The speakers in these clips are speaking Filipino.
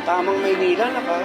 Tamang Maynila na ka.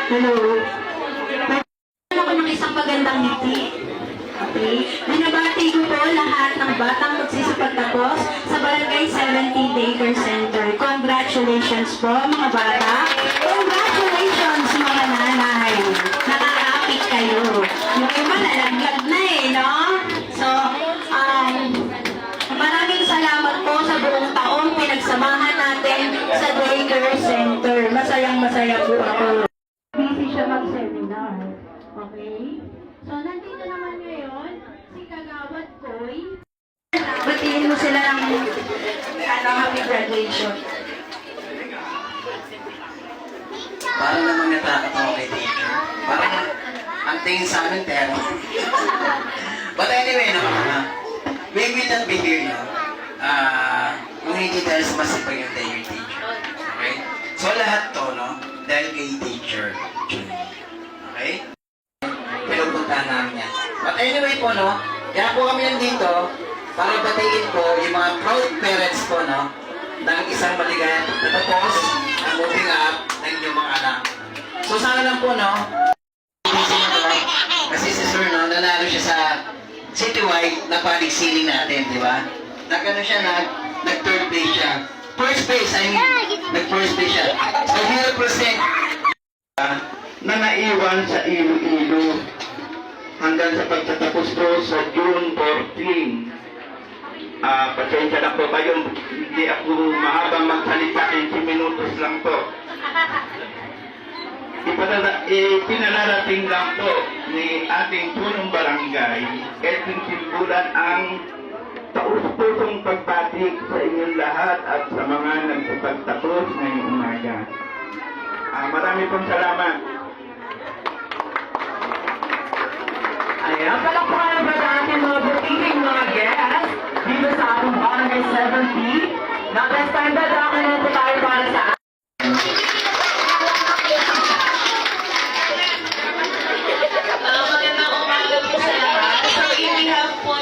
Hello. Ako ng isang magandang ngiti. Okay. Binabati ko po lahat ng batang magsisipagtapos sa Barangay 70 Daycare Center. Congratulations po mga bata. Congratulations mga nanay. Nakakapit kayo. Yung iba nalaglag na no? So, maraming salamat po sa buong taon pinagsamahan natin sa Daycare Center. Masayang-masaya po ako. Busy siya mag-seminar. Okay? So, nandito naman ngayon, si Kagawad Koy. Batiin mo sila ng happy graduation. Parang namang natakot ako kay teacher. Parang ang tingin sa amin, pero. But anyway, no, we will not be here, no? Kung hindi dahil sa masipag yung teacher. Okay? So, lahat to, no? Dahil kay teacher. Okay? Pinupuntahan namin yan. But anyway po, no? Kaya po kami nandito para batiin po yung mga proud parents po, no? Ng isang maligayang natapos ang moving up ng inyong mga anak. So, sana lang po, no? Kasi si Sir, no? Nanalo siya sa citywide na paligsiling natin, di ba? Nagano siya, nag-third place siya. First place, nag-first place siya. So, he represent na naiwan sa Iloilo hanggang sa pagtatapos po sa June 14. Pasensya na po kayo, hindi ako mahabang magsalita, 15 minutos lang po. Ipinalarating lang po ni ating punong barangay, Edwin Simbulan, ang taus-pusong pagpatik sa inyong lahat at sa mga nagsipagtapos ngayong umaga. Marami pong salamat. Ayan, palakpakan ba sa ating mga butiking mga guests dito sa ating Barangay 70. Now, this time ba ako na po tayo para sa magandang umaga po sa lahat. So, in-behalf po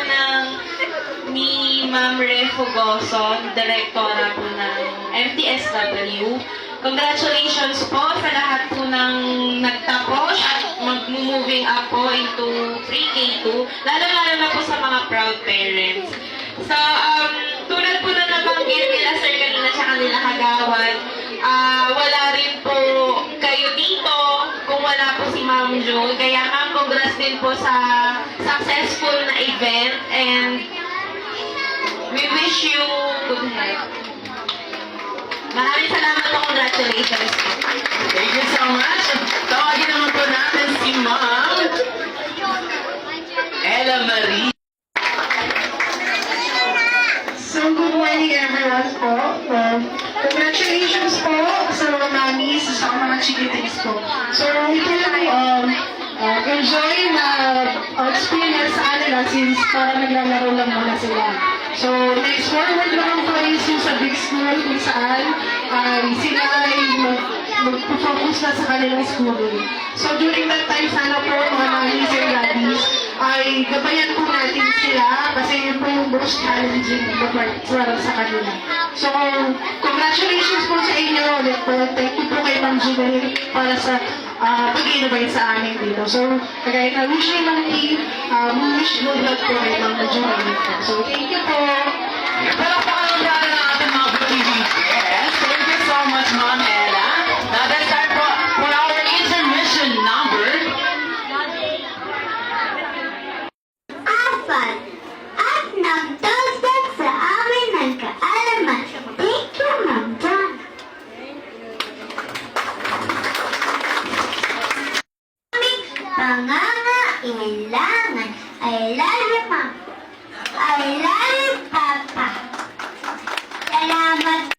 ni Ma'am Re Fugoson, Direktora po ng MTSW, congratulations po sa lahat po ng nagtapos at mag-moving up po into pre-K2, lalo-lalo na po sa mga proud parents. So, tulad po na nabanggit nila Sir kanina siya kanila Kagawad, wala rin po kayo dito kung wala po si Ma'am June. Kaya ma'am, congrats din po sa successful na event and we wish you good health. Maraming salamat po. Congratulations po. Thank you so much. Tawagin naman po natin si Ma'am Ella Marie. So, good morning everyone po. Congratulations po sa mga mommies, sa mga chiquitings po. So, ito lang enjoy na experience sa kanila since para naglalaro lang muna sila. So, next forward lang ang place yung sa big school kung saan sila ay mag-focus na sa kanilang schooling. So, during that time, sana po mga mommies and daddies, ay gabayan po natin sila kasi yun po yung most challenging part para sa kanila. So, congratulations po sa inyo ulit po. Thank you po kay Ma'am Jubel para sa pag-innovate sa amin dito. So, kagaya na wish ni Ma'am Lee, wish good luck po kay Ma'am Jubel. So, thank you po. Palakpakan lang natin ang ating mga beauty guests. Thank you so much, Ma'am Ella. Now, that's time for our intermission number. Apat at nagdagdag sa amin ng kaalaman. Thank you, Ma'am John. Aming pangangailangan. I love you, Ma'am. I love you, Papa. Salamat